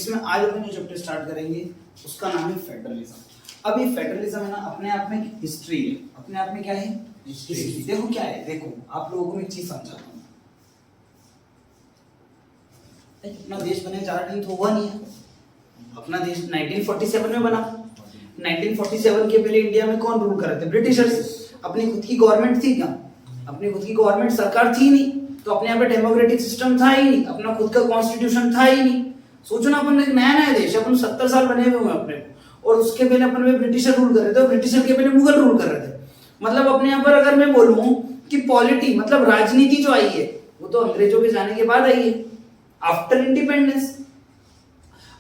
जिसमें आज अपन जो चैप्टर स्टार्ट करेंगे उसका नाम है फेडरलिज्म। अब ये फेडरलिज्म है ना, अपने आप में हिस्ट्री है, अपने आप में क्या है, हिस्ट्री। देखो क्या है, देखो आप लोगों को मैं एक चीज समझाता हूँ। अपना देश बने ज्यादा टाइम तो हुआ नहीं है, अपना देश 1947 में बना। 1947 के पहले इंडिया में कौन रूल कर रहे थे, ब्रिटिशर्स। अपनी खुद की गवर्नमेंट थी क्या, अपनी खुद की गवर्नमेंट सरकार थी नहीं, तो अपने यहाँ पे डेमोक्रेटिक सिस्टम था ही नहीं, अपना खुद का कॉन्स्टिट्यूशन था ही नहीं। सोचो ना, अपन एक नया नया देश, अपन 70 साल बने हुए हैं अपने को, और उसके पहले अपन में ब्रिटिशर रूल कर रहे थे, और ब्रिटिशर के पहले मुगल रूल कर रहे थे। मतलब अपने यहाँ पर अगर मैं बोलूं कि पॉलिटी मतलब राजनीति जो आई है वो तो अंग्रेजों के जाने के बाद आई है, after independence.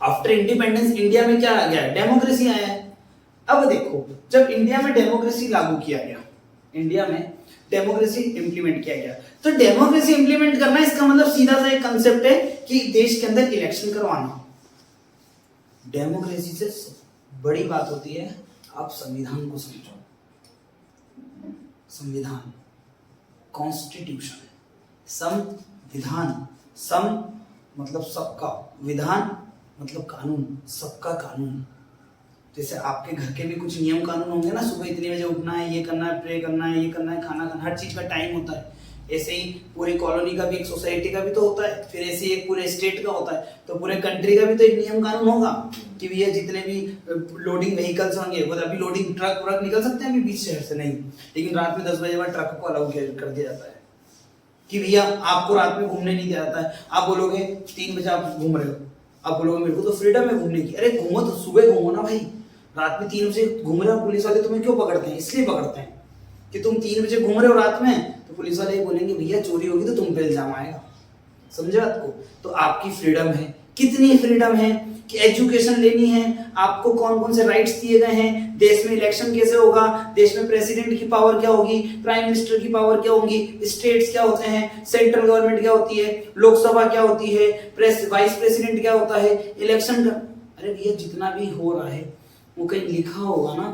After independence India में क्या आ गया है, डेमोक्रेसी आया है। अब देखो, जब इंडिया में डेमोक्रेसी लागू किया गया, इंडिया में डेमोक्रेसी इंप्लीमेंट किया गया, तो डेमोक्रेसी इंप्लीमेंट करना इसका मतलब सीधा सा एक कंसेप्ट है कि देश के अंदर इलेक्शन करवाना। डेमोक्रेसी से बड़ी बात होती है, आप संविधान को समझो। संविधान, कॉन्स्टिट्यूशन, संविधान, सम मतलब सबका, विधान मतलब कानून, सबका कानून। जैसे आपके घर के भी कुछ नियम कानून होंगे ना, सुबह इतने बजे उठना है, ये करना है, प्रे करना है, ये करना है, खाना खाना, हर चीज का टाइम होता है। ऐसे ही पूरी कॉलोनी का भी, एक सोसाइटी का भी तो होता है, फिर ऐसे ही एक पूरे स्टेट का होता है, तो पूरे कंट्री का भी तो एक नियम कानून होगा कि भैया जितने भी लोडिंग व्हीकल्स होंगे, वो अभी लोडिंग ट्रक व्रक निकल सकते हैं अभी बीच शहर से नहीं, लेकिन रात में 10 बजे बाद ट्रक को अलाउ कर दिया जाता है कि भैया आपको रात में घूमने नहीं दिया जाता है। आप बोलोगे 3 बजे आप घूम रहे हो, आप बोलोगे मेरे को तो फ्रीडम है घूमने की। अरे घूमो तो सुबह घूमो ना भाई, रात में 3 बजे घूम रहे हो, पुलिस वाले तुम्हें क्यों पकड़ते हैं, इसलिए पकड़ते हैं कि तुम 3 बजे घूम रहे हो रात में, तो पुलिस वाले ये बोलेंगे भैया चोरी होगी तो तुम पे इल्जाम आएगा। समझे बात को? तो आपकी फ्रीडम है, कितनी फ्रीडम है कि एजुकेशन लेनी है, आपको कौन कौन से राइट्स दिए गए हैं, देश में इलेक्शन कैसे होगा, देश में प्रेसिडेंट की पावर क्या होगी, प्राइम मिनिस्टर की पावर क्या होगी, स्टेट्स क्या होते हैं, सेंट्रल गवर्नमेंट क्या होती है, लोकसभा क्या होती है, वाइस प्रेसिडेंट क्या होता है, इलेक्शन का। अरे भैया जितना भी हो रहा है वो कहीं लिखा होगा ना,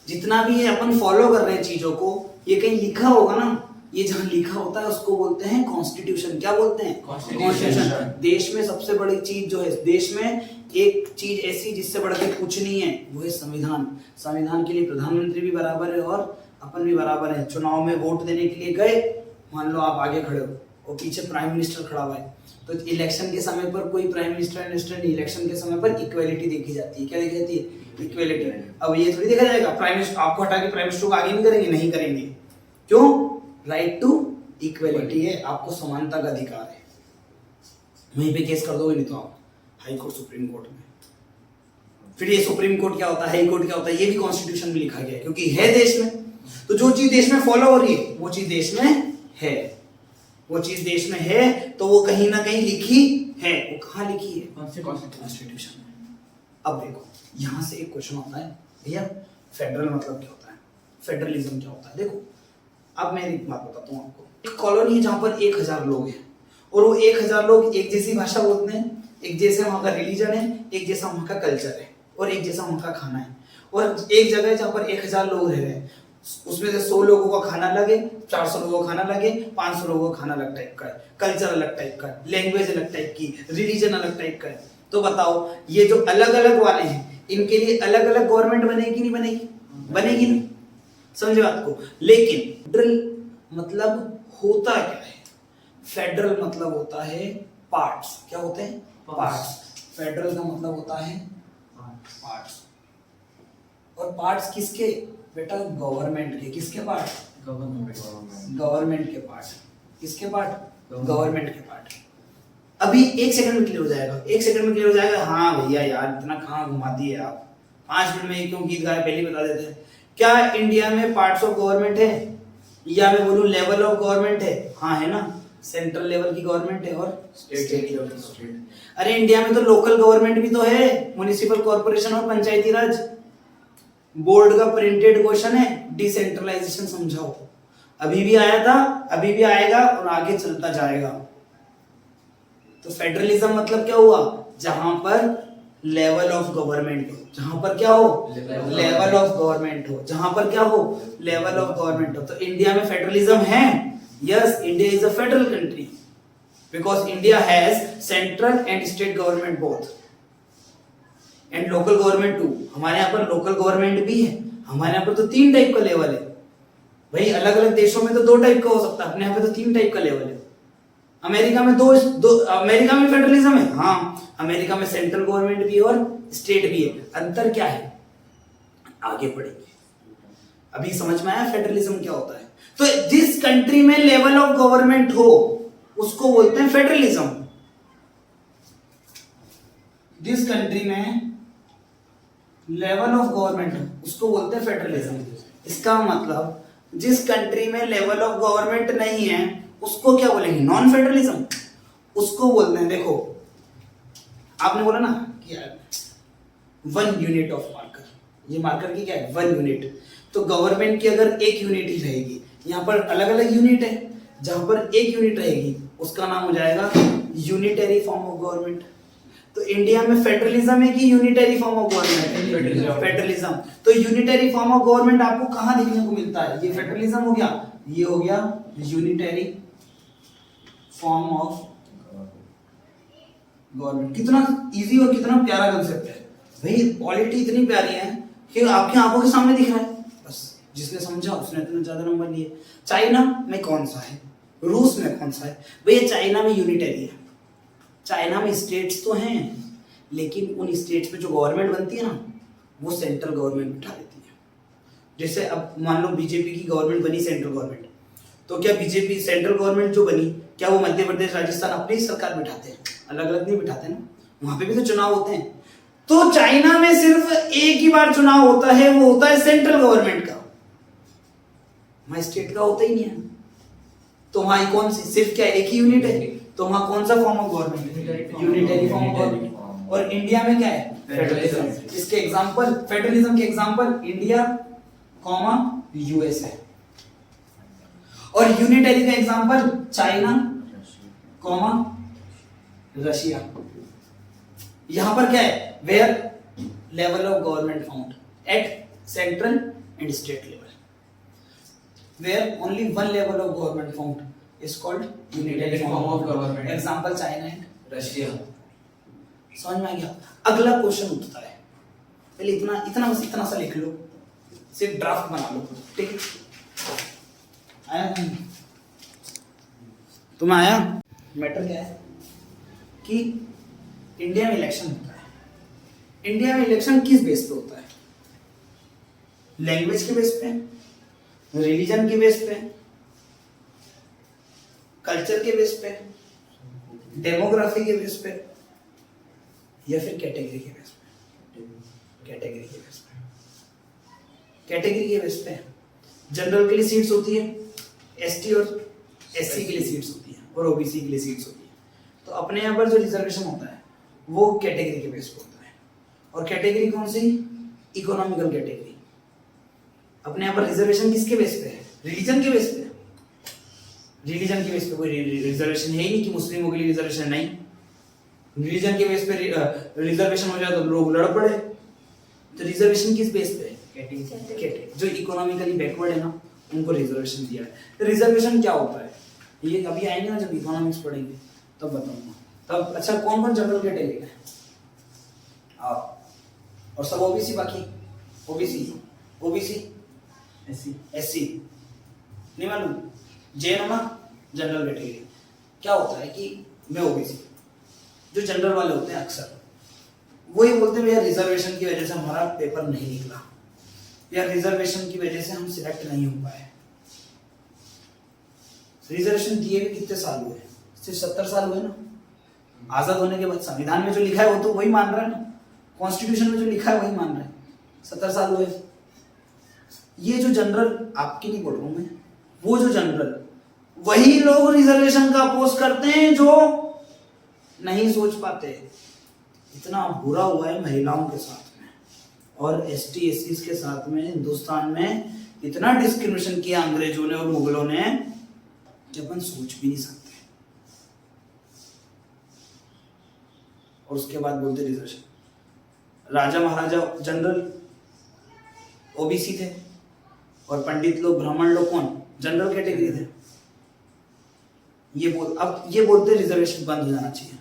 जितना भी अपन फॉलो कर रहे हैं चीजों को, ये कहीं लिखा होगा ना। ये जहां लिखा होता है उसको बोलते हैं कॉन्स्टिट्यूशन। क्या बोलते हैं? कॉन्स्टिट्यूशन। देश में सबसे बड़ी चीज जो है, देश में एक चीज ऐसी जिससे बढ़ के कुछ नहीं है, वो है संविधान। संविधान के लिए प्रधानमंत्री भी बराबर है और अपन भी बराबर है। चुनाव में वोट देने के लिए गए, मान लो आप आगे खड़े हो और पीछे प्राइम मिनिस्टर खड़ा हुआ है, तो इलेक्शन के समय पर कोई प्राइम मिनिस्टर नहीं, इलेक्शन के समय पर इक्वेलिटी देखी जाती है। क्या देखी जाती है? इक्वेलिटी। अब ये थोड़ी देखा जाएगा प्राइम मिनिस्टर आपको हटा के प्राइम मिनिस्टर को आगे नहीं करेंगे, नहीं करेंगे। क्यों? राइट टू इक्वेलिटी है, आपको समानता का अधिकार है। वहीं पे केस कर दोगे, नहीं तो आप हाई कोर्ट, सुप्रीम कोर्ट में। फिर ये सुप्रीम कोर्ट क्या होता है, हाई कोर्ट क्या होता है, ये भी कॉन्स्टिट्यूशन में लिखा गया है, क्योंकि है देश में। तो जो चीज देश में फॉलो हो रही है वो चीज देश में है, वो चीज देश में है, तो वो कहीं ना कहीं लिखी है। वो कहाँ लिखी है? कॉन्स्टिट्यूशन में। अब देखो यहां से एक क्वेश्चन होता है, भैया फेडरल मतलब क्या होता है, फेडरलिज्म क्या होता है? देखो अब मैं एक बात बताता हूँ आपको। एक कॉलोनी है जहां पर 1000 लोग हैं, और वो 1000 लोग एक जैसी भाषा बोलते हैं, एक जैसे वहां का रिलीजन है, एक जैसा वहां का कल्चर है, और एक जैसा वहां का खाना है। और एक जगह जहां पर 1000 लोग रह रहे हैं, उसमें से 100 लोगों का खाना लगे, 400 लोगों का खाना लगे, 500 लोगों का खाना अलग टाइप का है, कल्चर अलग टाइप का है, लैंग्वेज अलग टाइप की, रिलीजन अलग टाइप का है। तो बताओ ये जो अलग अलग वाले हैं, इनके लिए अलग अलग गवर्नमेंट बनेगी नहीं बनेगी? बनेगी नहीं। समझे बात को? लेकिन फेडरल मतलब होता क्या है? फेडरल मतलब होता है पार्ट्स। क्या होते हैं? पार्ट्स। फेडरल का मतलब होता है पार्ट्स। और पार्ट्स किसके बेटा? गवर्नमेंट के। किसके पार्ट? गवर्नमेंट के पार्ट। किसके पार्ट? गवर्नमेंट के पार्ट। अभी 1 सेकंड में क्लियर हो जाएगा, 1 सेकंड में क्लियर हो जाएगा। हाँ भैया यार इतना कहाँ घुमाती है आप, 5 मिनट में क्यों गीत गाए पहले बता देते हैं। क्या इंडिया में पार्ट्स ऑफ गवर्नमेंट है, या मैं बोलूं लेवल ऑफ गवर्नमेंट है? हाँ है ना, सेंट्रल लेवल की गवर्नमेंट है और स्टेट लेवल की गवर्नमेंट। अरे इंडिया में तो लोकल गवर्नमेंट भी तो है, म्युनिसिपल कॉर्पोरेशन और पंचायती राज। बोर्ड का प्रिंटेड क्वेश्चन है, डिसेंट्रलाइजेशन समझाओ। अभी भी आया था, अभी भी आएगा और आगे चलता जाएगा। तो फेडरलिज्म मतलब क्या हुआ? जहां पर लेवल ऑफ गवर्नमेंट हो, जहां पर क्या हो? लेवल ऑफ गवर्नमेंट हो, जहां पर क्या हो? लेवल ऑफ गवर्नमेंट हो। तो इंडिया में फेडरलिज्म है? Yes, India is a federal country. Because India has central and state government both and local government too. हमारे यहाँ पर लोकल गवर्नमेंट भी है, हमारे यहाँ पर तो 3 टाइप का लेवल है भाई। अलग अलग देशों में तो 2 टाइप का हो सकता है, अपने यहाँ पे तो 3 टाइप का लेवल है। अमेरिका में अमेरिका में फेडरलिज्म है, हाँ अमेरिका में सेंट्रल गवर्नमेंट भी है और स्टेट भी है। अंतर क्या है आगे पढ़ेंगे। अभी समझ में आया फेडरलिज्म क्या होता है। तो जिस कंट्री में लेवल ऑफ गवर्नमेंट हो उसको बोलते हैं फेडरलिज्म। जिस कंट्री में लेवल ऑफ गवर्नमेंट उसको बोलते हैं फेडरलिज्म। इसका मतलब जिस कंट्री में लेवल ऑफ गवर्नमेंट नहीं है उसको क्या बोलेंगे, नॉन फेडरलिज्म उसको बोलते हैं। देखो आपने बोला ना कि 1 यूनिट ऑफ मार्कर, ये मार्कर की क्या है 1 यूनिट। तो गवर्नमेंट की अगर 1 यूनिट ही रहेगी, यहाँ पर अलग अलग यूनिट है, जहां पर 1 यूनिट रहेगी उसका नाम हो जाएगा यूनिटरी फॉर्म ऑफ गवर्नमेंट। तो इंडिया में फेडरलिज्म है कि unitary form of government, federalism. तो यूनिटरी फॉर्म ऑफ गवर्नमेंट आपको कहां देखने को मिलता है, ये फेडरलिज्म हो गया, ये हो गया यूनिटरी फॉर्म ऑफ गवर्नमेंट। कितना इजी और कितना प्यारा कंसेप्ट है भाई। पॉलिटी इतनी प्यारी है कि आपकी आंखों के सामने दिख रहा है, बस जिसने समझा उसने इतने ज्यादा नंबर लिए। चाइना में कौन सा है, रूस में कौन सा है भैया, चाइना में यूनिटरी है। चाइना में स्टेट्स तो हैं लेकिन उन स्टेट्स पे जो गवर्नमेंट बनती है ना वो सेंट्रल गवर्नमेंट बिठा देती है। जैसे अब मान लो बीजेपी की गवर्नमेंट बनी सेंट्रल गवर्नमेंट, तो क्या बीजेपी सेंट्रल गवर्नमेंट जो बनी क्या वो मध्य प्रदेश राजस्थान अपनी ही सरकार बिठाते हैं, अलग अलग नहीं बिठाते ना, वहां पे भी तो चुनाव होते हैं। तो चाइना में सिर्फ एक ही बार चुनाव होता है, वो होता है सेंट्रल गवर्नमेंट का, वहां स्टेट का होता ही नहीं है। तो वहां कौन सी सिर्फ क्या एक ही यूनिट है, तो वहां कौन सा form of government, unitary form of government. और इंडिया में क्या है फेडरलिज्म। इसके एग्जांपल, फेडरलिज्म के एग्जांपल इंडिया कॉमा यूएस है, और यूनिटरी का एग्जांपल चाइना कॉमा रशिया। यहां पर क्या है, where level of government found at central and state level, where only 1 level of government found is called unitary form of government. Example China and Russia. समझ में आ गया। अगला question उठता है, पहले इतना इतना बस इतना सा लिख लो, सिर्फ ड्राफ्ट बना लो, ठीक है। आया तुम्हें आया। मैटर क्या है कि इंडिया में इलेक्शन होता है। इंडिया में इलेक्शन किस बेस पे होता है, लैंग्वेज के बेस पे, रिलीजन के बेस पे, कल्चर के बेस पे, डेमोग्राफी के बेस पे, या फिर कैटेगरी के बेस पे। कैटेगरी के बेस पे, कैटेगरी के बेस पे जनरल के लिए सीट्स होती है, एसटी और एससी के लिए सीट्स होती है, और ओबीसी के लिए सीट्स होती है। तो अपने यहाँ पर जो रिजर्वेशन होता है वो कैटेगरी के बेस पे होता है। और कैटेगरी कौन सी, इकोनॉमिकल कैटेगरी। अपने यहाँ पर रिजर्वेशन किसके बेस पे है, रिलीजन के बेस पे। रिलीजन के बेस पे कोई रिजर्वेशन है ही नहीं कि मुस्लिमों के लिए रिजर्वेशन नहीं। रिलीजन के बेस पे रिजर्वेशन हो जाए तो लोग लड़ पड़े। तो रिजर्वेशन किस बेस पे है, कैटेगरी। जो इकोनॉमिकली बैकवर्ड है ना उनको रिजर्वेशन दिया है। तो रिजर्वेशन क्या होता है ये अभी आएंगे ना जब इकोनॉमिक्स पढ़ेंगे तब बताऊंगा। तब अच्छा कौन कौन जनरल कैटेगरी है आप, और सब ओबीसी, बाकी ओबीसी ओबीसी एससी एससी नहीं मालूम, जेएन होना जनरल कैटेगरी। क्या होता है कि मैं ओबीसी, जो जनरल वाले होते हैं अक्सर वही बोलते हैं भैया रिजर्वेशन की वजह से हमारा पेपर नहीं निकला, या रिजर्वेशन की वजह से हम सिलेक्ट नहीं हो पाए। रिजर्वेशन दिए हुए कितने साल हुए, सिर्फ 70 साल हुए ना। आजाद होने के बाद संविधान में जो लिखा है वो तो वही मान रहा है ना, कॉन्स्टिट्यूशन में जो लिखा है वही मान रहा है। 70 साल हुए। ये जो जनरल आपकी नहीं बोल रहा हूं मैं, वो जो जनरल वही लोग रिजर्वेशन का अपोज करते हैं जो नहीं सोच पाते। इतना बुरा हुआ है महिलाओं के साथ में और एसटी एससी के साथ में हिंदुस्तान में, इतना डिस्क्रिमिनेशन किया अंग्रेजों ने और मुगलों ने कि अपन सोच भी नहीं सकते। और उसके बाद बोलते रिजर्वेशन। राजा महाराजा जनरल ओबीसी थे और पंडित लोग ब्राह्मण लोग कौन जनरल कैटेगरी थे। अब ये बोलते रिजर्वेशन बंद हो जाना चाहिए।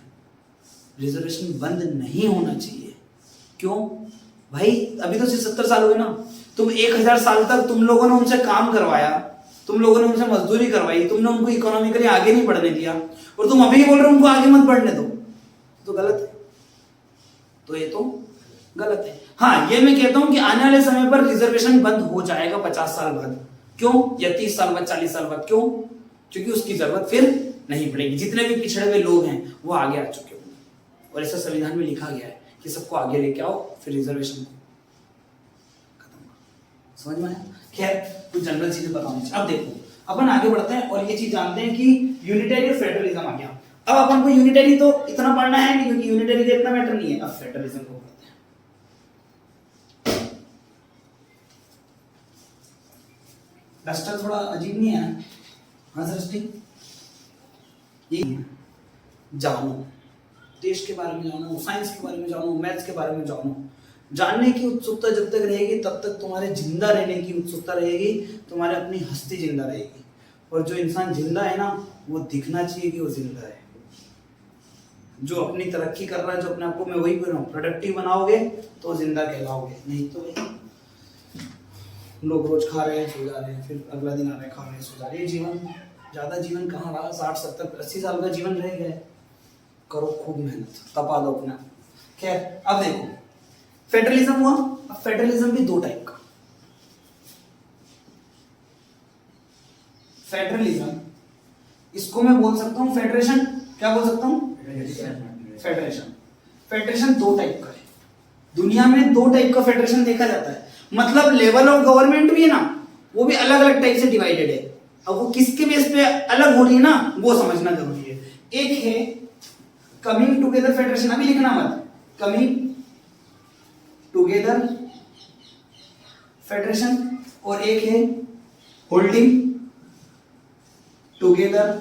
रिजर्वेशन बंद नहीं होना चाहिए। क्यों भाई? अभी तो सिर्फ 70 साल हुए ना। तुम 1000 साल तक तुम लोगों ने उनसे काम करवाया, तुम लोगों ने उनसे मजदूरी करवाई, तुमने उनको इकोनॉमिकली आगे नहीं बढ़ने दिया, और तुम अभी बोल रहे हो उनको आगे मत बढ़ने दो, तो गलत है। तो ये तो गलत है। हाँ, ये मैं कहता हूं कि आने वाले समय पर रिजर्वेशन बंद हो जाएगा 50 साल बाद। क्यों? या 30 साल बाद, 40 साल बाद। क्यों? क्योंकि उसकी जरूरत फिर नहीं पड़ेगी। जितने भी पिछड़े हुए लोग हैं वो आगे आ चुके होंगे, और ऐसा संविधान में लिखा गया है कि सबको आगे लेके आओ, फिर रिजर्वेशन को खत्म। समझ में आया? खैर, कुछ जनरल चीजें बताऊंगी। अब देखो, अपन आगे बढ़ते हैं और ये चीज जानते हैं कि यूनिटरी और फेडरलिज्म आ गया। अब अपन को यूनिटरी तो इतना पढ़ना है नहीं, क्योंकि यूनिटरी का इतना मैटर नहीं है। अब फेडरलिज्म को पढ़ते हैं। डस्टर थोड़ा अजीब नहीं है? हाँ सृष्टि, ये जानो, देश के बारे में जानो, साइंस के बारे में जानो, मैथ्स के बारे में जानो। जानने की उत्सुकता जब तक रहेगी तब तक तुम्हारे जिंदा रहने की उत्सुकता रहेगी, तुम्हारे अपनी हस्ती जिंदा रहेगी। और जो इंसान जिंदा है ना, वो दिखना चाहिए कि वो जिंदा है। जो अपनी तरक्की कर रहा है, जो अपने आप को, मैं वही बोल रहा हूँ, प्रोडक्टिव बनाओगे तो जिंदा कहलाओगे। नहीं तो लोग रोज खा रहे हैं, सो जा रहे हैं, फिर अगला दिन आ रहे हैं, खा रहे हैं, सो जा रहे हैं। जीवन, ज्यादा जीवन कहाँ रहा? 60, 70, 80 साल का जीवन रह गया है। करो खूब मेहनत, तपा दो अपना। खैर, अब देखो, फेडरलिज्म हुआ। अब फेडरलिज्म भी दो टाइप का। फेडरलिज्म, इसको मैं बोल सकता हूं फेडरेशन। क्या बोल सकता हूं? फेडरेशन। फेडरेशन दो टाइप का है। दुनिया में दो टाइप का फेडरेशन देखा जाता है। मतलब लेवल ऑफ गवर्नमेंट भी है ना, वो भी अलग अलग टाइप से डिवाइडेड है। अब वो किसके बेस पे अलग हो रही है ना, वो समझना जरूरी है। एक है कमिंग टुगेदर फेडरेशन, अभी लिखना मत, कमिंग टुगेदर फेडरेशन, और एक है होल्डिंग टुगेदर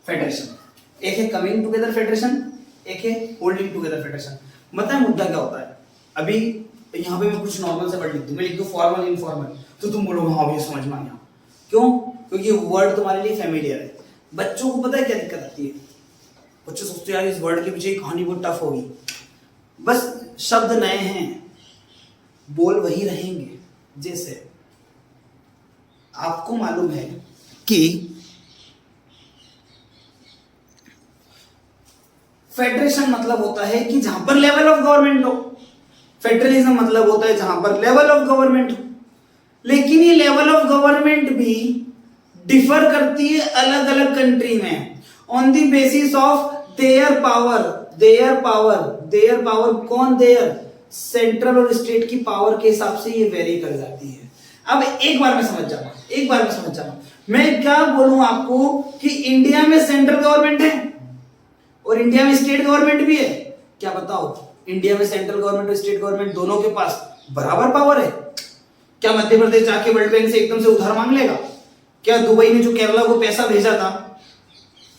फेडरेशन। एक है कमिंग टुगेदर फेडरेशन, एक है होल्डिंग टुगेदर फेडरेशन। मतलब मुद्दा क्या होता है? अभी यहाँ पे मैं कुछ नॉर्मल से वर्ड लिख दूं, मैं लिख दूं फॉर्मल इनफॉर्मल, तो तुम बोलोगे हाँ ये समझ में आ गया। क्यों? क्योंकि वर्ड तुम्हारे लिए फेमिलियर है। बच्चों को पता है क्या दिक्कत आती है? बच्चे सोचते हैं यार इस वर्ड के पीछे कहानी बहुत टफ होगी। बस शब्द नए हैं, बोल वही रहेंगे। जैसे आपको मालूम है कि फेडरेशन मतलब होता है कि जहां पर लेवल ऑफ गवर्नमेंट हो। फेडरलिज्म मतलब होता है जहां पर लेवल ऑफ गवर्नमेंट हो। लेकिन ये लेवल ऑफ गवर्नमेंट भी डिफर करती है अलग अलग कंट्री में, on the basis of their power. Their power कौन? देयर सेंट्रल और स्टेट की पावर के हिसाब से ये वेरी कर जाती है। अब एक बार में समझ जाना, मैं क्या बोलूं आपको कि इंडिया में सेंट्रल गवर्नमेंट है और इंडिया में स्टेट गवर्नमेंट भी है। क्या बताओ, इंडिया में सेंट्रल गवर्नमेंट और स्टेट गवर्नमेंट दोनों के पास बराबर पावर है? क्या मध्य प्रदेश जाके वर्ल्ड बैंक से एकदम से उधार मांग लेगा? क्या दुबई ने जो केरला को पैसा भेजा था,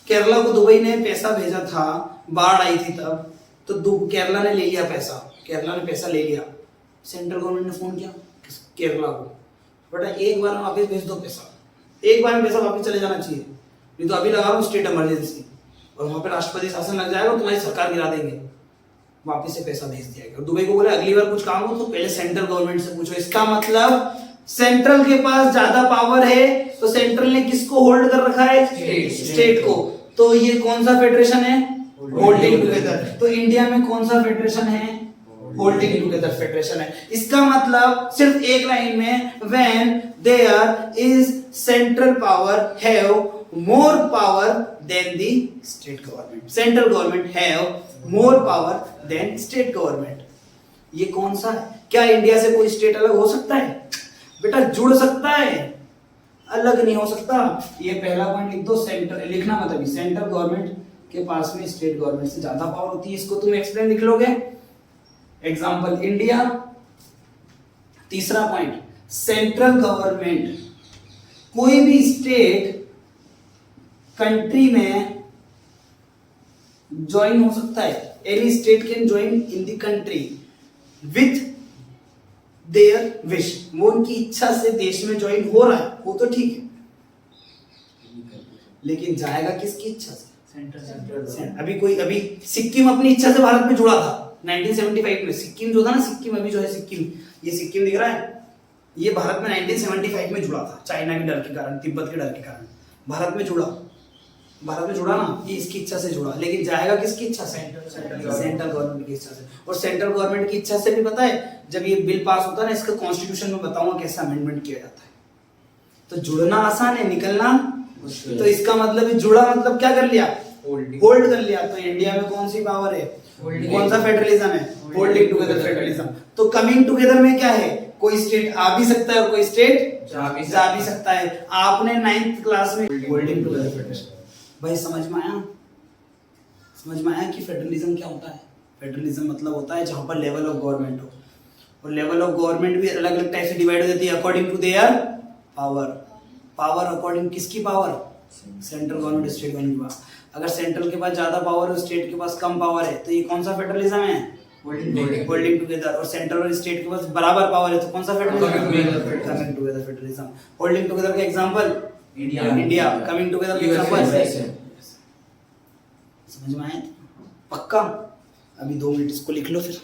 केरला को दुबई ने पैसा भेजा था, बाढ़ आई थी तब, तो केरला ने ले लिया पैसा, केरला ने पैसा ले लिया। सेंट्रल गवर्नमेंट ने फोन किया केरला को, बेटा एक बार में वापस भेज दो पैसा, एक बार में पैसा वापस चले जाना चाहिए, नहीं तो अभी लगा रहा हूं स्टेट इमरजेंसी, और वहां पे राष्ट्रपति शासन लग जाएगा, तुम्हारी सरकार गिरा देंगे। वापस से पैसा भेज दिया गया। दुबई को बोले अगली बार कुछ काम हो तो पहले सेंट्रल गवर्नमेंट से पूछो। इसका मतलब सेंट्रल के पास ज्यादा पावर है, तो सेंट्रल ने किसको होल्ड कर रखा है? स्टेट को। तो ये कौन सा फेडरेशन है? Holding together. तो इंडिया में कौन सा फेडरेशन है? होल्डिंग टुगेदर फेडरेशन है। इसका मतलब सिर्फ एक लाइन में, when there is central power have more power than the state government. Central government have more power than state government. ये कौन सा है? क्या इंडिया से कोई स्टेट अलग हो सकता है? बेटा जुड़ सकता है, अलग नहीं हो सकता। ये पहला पॉइंट लिख दो, सेंटर लिखना मतलब सेंट्रल गवर्नमेंट के पास में स्टेट गवर्नमेंट से ज्यादा पावर होती है। इसको तुम एक्सप्लेन लिख लोगे, एग्जांपल इंडिया। तीसरा पॉइंट, सेंट्रल गवर्नमेंट कोई भी स्टेट कंट्री में ज्वाइन हो सकता है। Any state can join in the country with their wish. वो उनकी इच्छा से देश में ज्वाइन हो रहा है, वो तो ठीक है, लेकिन जाएगा किसकी इच्छा से? सेंटर अभी सिक्किम अपनी इच्छा से भारत में जुड़ा था 1975 में। सिक्किम जो था ना, सिक्किम अभी जो है सिक्किम, ये सिक्किम दिख रहा है, ये भारत में 1975 में जुड़ा था, चाइना के डर के कारण, तिब्बत के डर के कारण भारत में जुड़ा ना, ये इसकी इच्छा से जुड़ा, लेकिन जाएगा किसकी इच्छा से? सेंट्रल गवर्नमेंट की इच्छा से। और सेंट्रल गवर्नमेंट की इच्छा से भी पता है, जब ये बिल पास होता है ना, इसका कॉन्स्टिट्यूशन में बताऊंगा कैसे अमेंडमेंट किया जाता है। तो जुड़ना आसान है, निकलना, तो इसका मतलब ये जुड़ा मतलब क्या कर लिया? होल्ड कर लिया। तो इंडिया में कौन सी पावर है? कौन सा फेडरलिज्म है? Holding together federalism. तो कमिंग टुगेदर में क्या है? कोई स्टेट आ भी सकता है और कोई स्टेट जा भी सकता है। आपने 9th क्लास में होल्डिंग टुगेदर फेडरलिज्म, भाई समझ में आया कि फेडरलिज्म क्या होता है? फेडरलिज्म मतलब होता है जहां पर लेवल ऑफ गवर्नमेंट हो, और लेवल ऑफ गवर्नमेंट भी अलग अलग टाइप से डिवाइड हो जाती है according to their power according किसकी power? Central government state government. अगर सेंट्रल के पास ज्यादा पावर है और स्टेट के पास कम पावर है, तो ये कौन सा फेडरलिज्म है? Holding together. और सेंट्रल और स्टेट के पास बराबर पावर है, तो कौन सा federalism? Coming together federalism. Holding together का एग्जांपल इंडिया, कमिंग टुगेदर का एग्जांपल। समझ में आया? पक्का? अभी 2 मिनट इसको लिख लो फिर।